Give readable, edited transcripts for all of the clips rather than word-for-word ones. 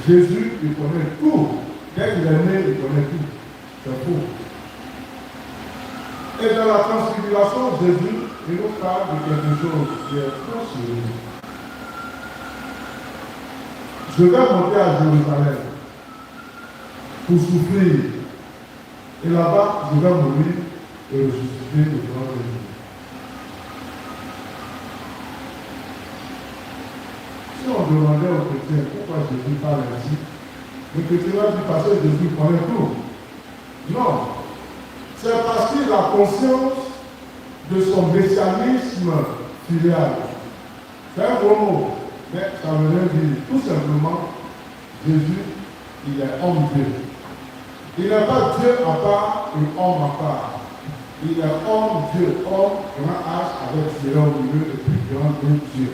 Jésus, il connaît tout. Dès qu'il est né, il connaît tout. C'est faux. Et dans la transfiguration, Jésus, il nous parle de quelque chose qui est proche. Je vais monter à Jérusalem pour souffrir. Et là-bas, je vais mourir et ressusciter le grand Jésus. Si on demandait aux chrétiens pourquoi Jésus parle ainsi, le chrétien va dire parce que Jésus connaît tout. Non. C'est parce qu'il a conscience de son messianisme filial. C'est un gros mot, mais ça veut rien dire. Tout simplement, Jésus, il est homme-Dieu. Il n'est pas Dieu à part et homme à part. Il est homme-Dieu, homme, grand H avec Dieu au milieu et puis grand Dieu.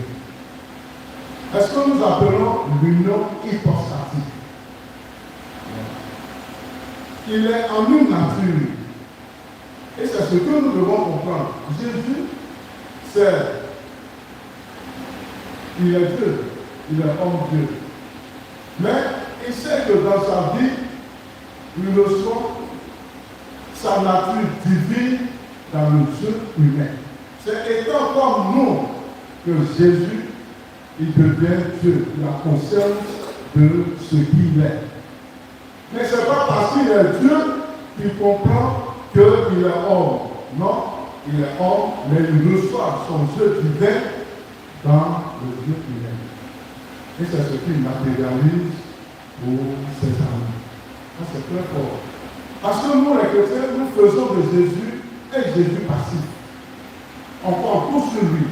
Est-ce que nous appelons l'union hypostatique? Il est en une nature. Et c'est ce que nous devons comprendre. Jésus, il est Dieu, il est homme-Dieu. Mais il sait que dans sa vie, il reçoit sa nature divine dans le Dieu humain. C'est étant comme nous que Jésus, il devient Dieu. Il a conscience de ce qu'il est. Mais ce n'est pas parce qu'il est Dieu qu'il comprend qu'il est homme. Non, il est homme, mais il reçoit son Dieu divin dans le Dieu humain. Et c'est ce qu'il matérialise pour ses amis. Ça, c'est très fort. Parce que nous, les chrétiens, nous faisons de Jésus un Jésus passif. On prend tout sur lui.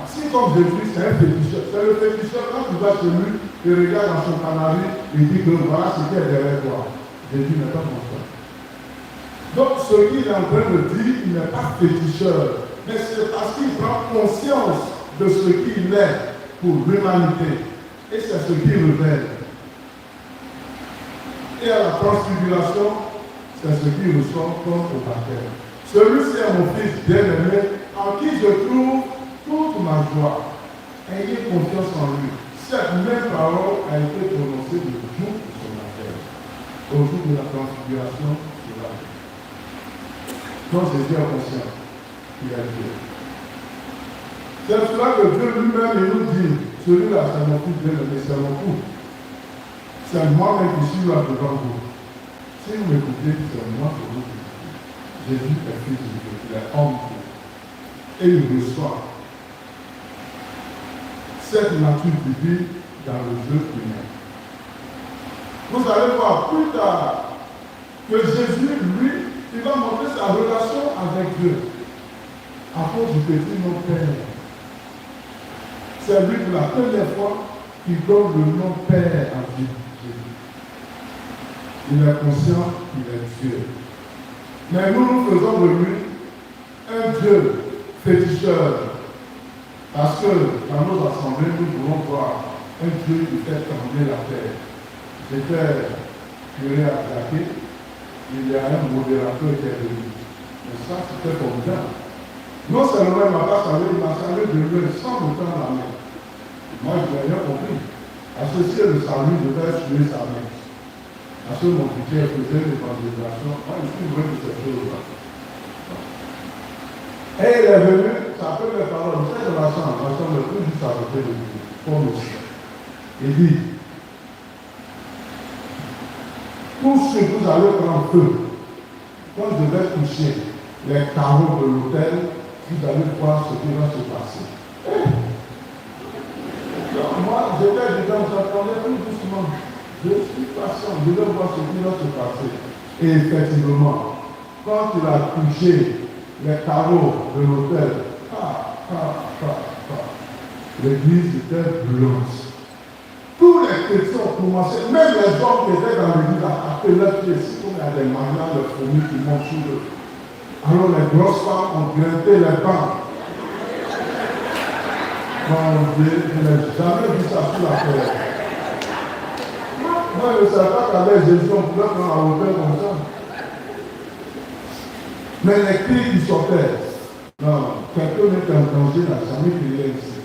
Si comme Jésus, c'est un féticheur. C'est le féticheur, quand tu vas chez lui, il regarde dans son canari, il dit que voilà ce qui est derrière toi. Jésus n'est pas comme ça. Donc, ce qu'il est en train de dire, il n'est pas féticheur, mais c'est parce qu'il prend conscience de ce qu'il est pour l'humanité. Et c'est ce qu'il révèle. Et à la transfiguration, c'est ce qu'il reçoit comme au baptême. Celui-ci est mon fils bien-aimé, en qui je trouve toute ma joie. Ayez confiance en lui. Cette même parole a été prononcée le jour de son baptême. Au jour de la transfiguration, c'est là. Donc Jésus est conscient qu'il est Dieu. C'est cela que Dieu lui-même nous dit, celui-là c'est mon fils bien-aimé, c'est mon fou. C'est moi-même qui suis là devant vous. Si vous m'écoutez, c'est moi que vous écoutez. Jésus est fils de Dieu, il est homme de Dieu. Et il reçoit cette nature divine dans le jeu humain. Vous allez voir plus tard que Jésus, lui, il va montrer sa relation avec Dieu à cause du petit nom Père. C'est lui pour la première fois qui donne le nom Père à Dieu. Il est conscient qu'il est Dieu. Mais nous faisons de lui un Dieu féticheur. Parce que dans nos assemblées, nous voulons voir un Dieu qui fait trembler la terre. J'étais curé à Jacques. Il y a un modérateur qui est venu. Mais ça, c'était formidable. Non seulement il m'a pas salué, il m'a salué de lui sans me tendre la main. Moi, je n'ai rien compris. Parce que si le salut devait suer sa main. Parce que mon budget faisait l'évangélisation. Moi, je suis vrai de cette chose-là. Et il est venu, ça peut les paroles, c'est de la chambre le plus juste à côté de lui, comme aussi. Il dit, tout ce que vous allez prendre feu, quand je vais toucher les carreaux de l'autel, vous allez voir ce qui va se passer. Donc, moi, j'étais dedans, j'attendais tout doucement. Je suis patient, je vais voir ce qui va se passer. Et effectivement, quand il a touché les carreaux de l'autel, l'église était blanche. Tous les chrétiens ont commencé, même les hommes qui étaient dans l'église, à taper leurs pieds, si comme il y a des manières de fourmis qui montent sur eux. Alors les grosses femmes ont grimpé les bancs. Je n'ai jamais vu ça sur la terre. Moi, je ne savais pas qu'avec Jésus, on pouvait prendre la hauteur comme ça. Mais les cris qui sortaient, non, quelqu'un était en danger, n'a jamais crié ici.